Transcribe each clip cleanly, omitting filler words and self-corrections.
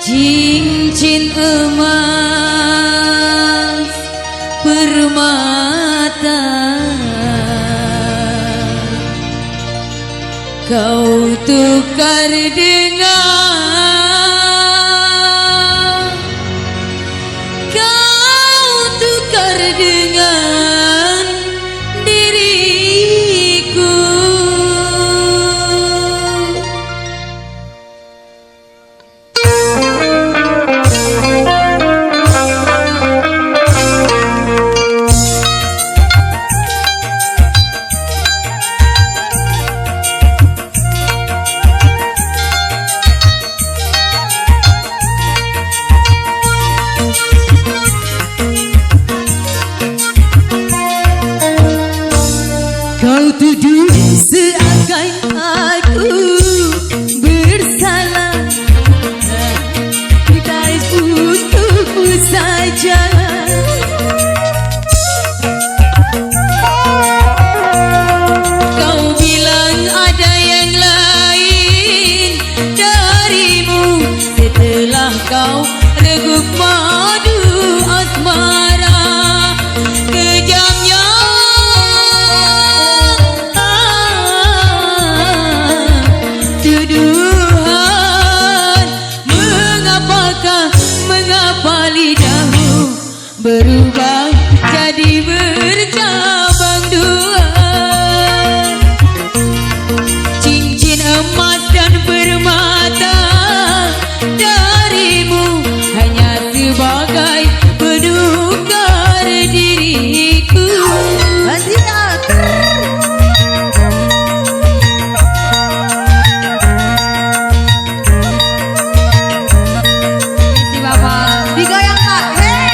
Cincin emas permata kau tukar dengan diriku. Kau tuduh seakan aku bersalah, baik untukku saja. Kau bilang ada yang lain darimu setelah kau reguk madu asmara. Kejamnya mengapa lidahmu berubah jadi bercabang dua? Cincin emas dan permata darimu hanya sebagai penukar diriku. Digoyang Kak, hey!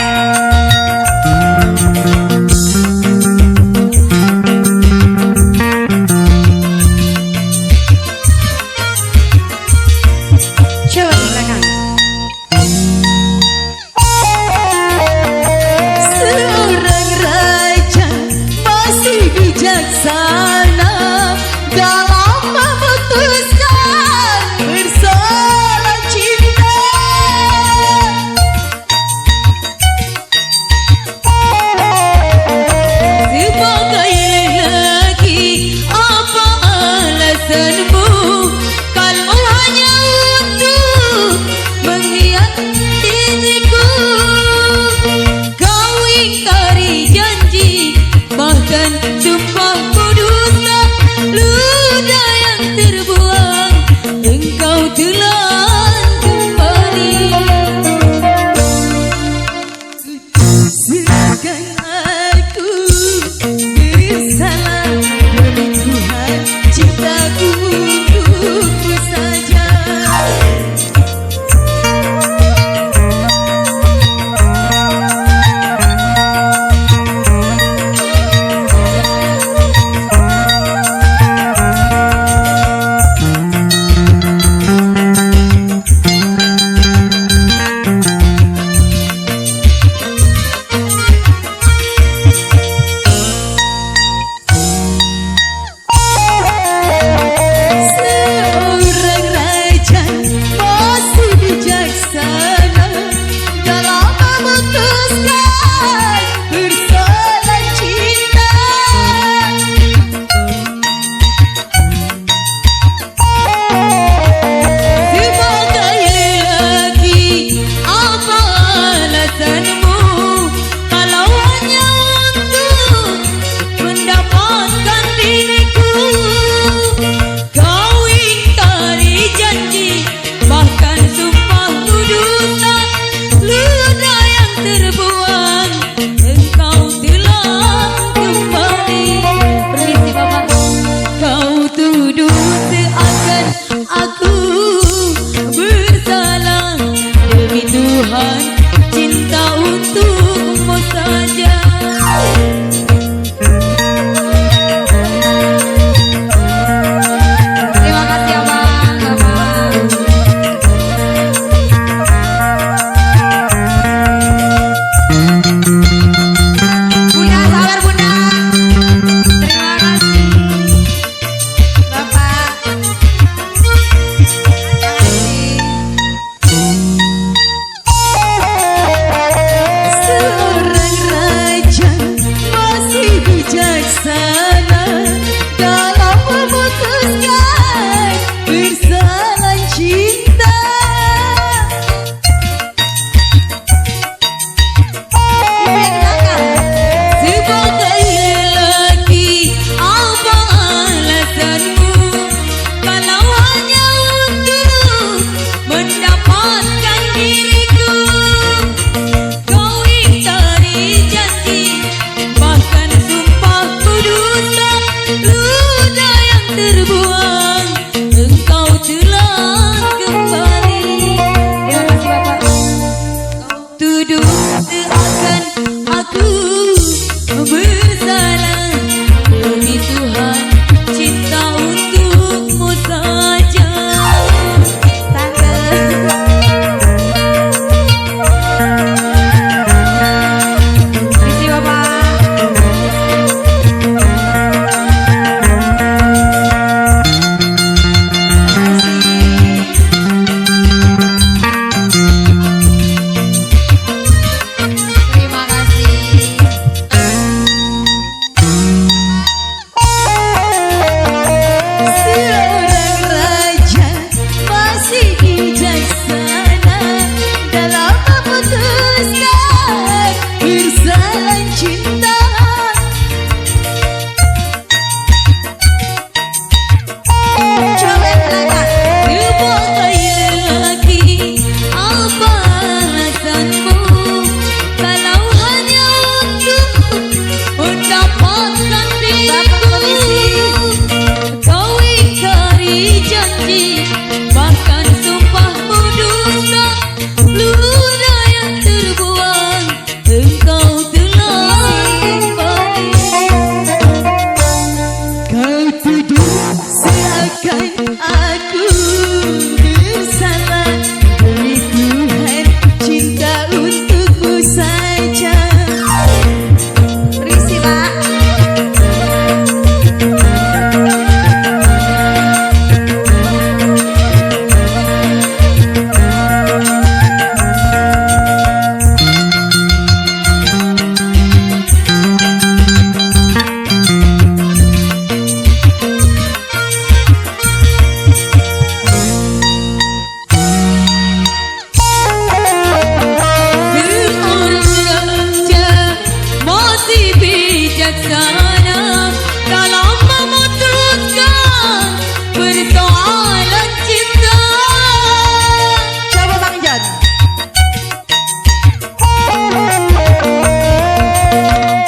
cinta. Sebagai lelaki, apa alasanmu kalau hanya untuk mendapatkan diriku? Kau ingkari janji, bahkan sumpahmu dusta. Ludah yang terbuang, engkau telah kembali. Kau tuduh seakan aku bersalah, demi Tuhan cinta untukmu saja. Risila. Bijaksana dalam memutuskan persoalan cinta. Coba Bang Jon.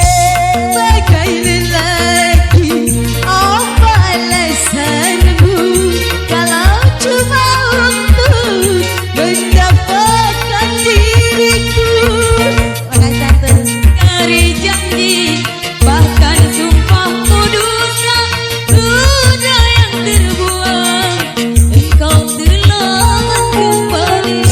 Sebagai lelaki, apa alasanmu kalau cuma untuk mendapatkan diriku? Dari janji, bahkan sumpahmu dusta. Ludah yang terbuang, engkau telah kembali.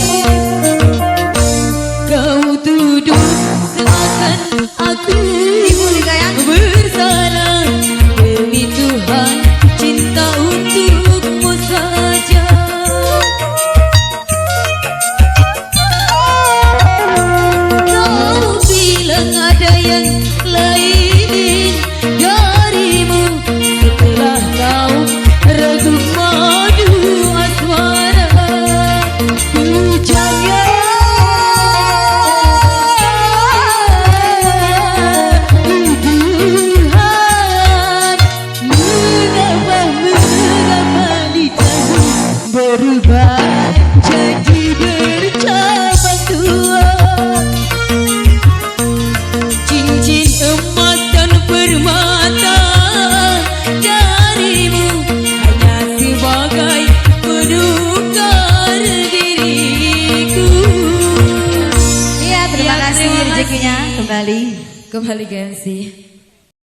Kau tuduh seakan aku bersalah, demi Tuhan cinta untukmu saja. Kau bilang ada yang lain darimu setelah kau reguk madu asmara. Jangan tuduhan, mengapa lidahmu berubah jadi bercabang dua. Cincin emas dan permata darimu hanya sebagai penukar diriku. Iya, terima kasih rezekinya kembali. Kembali Gensi.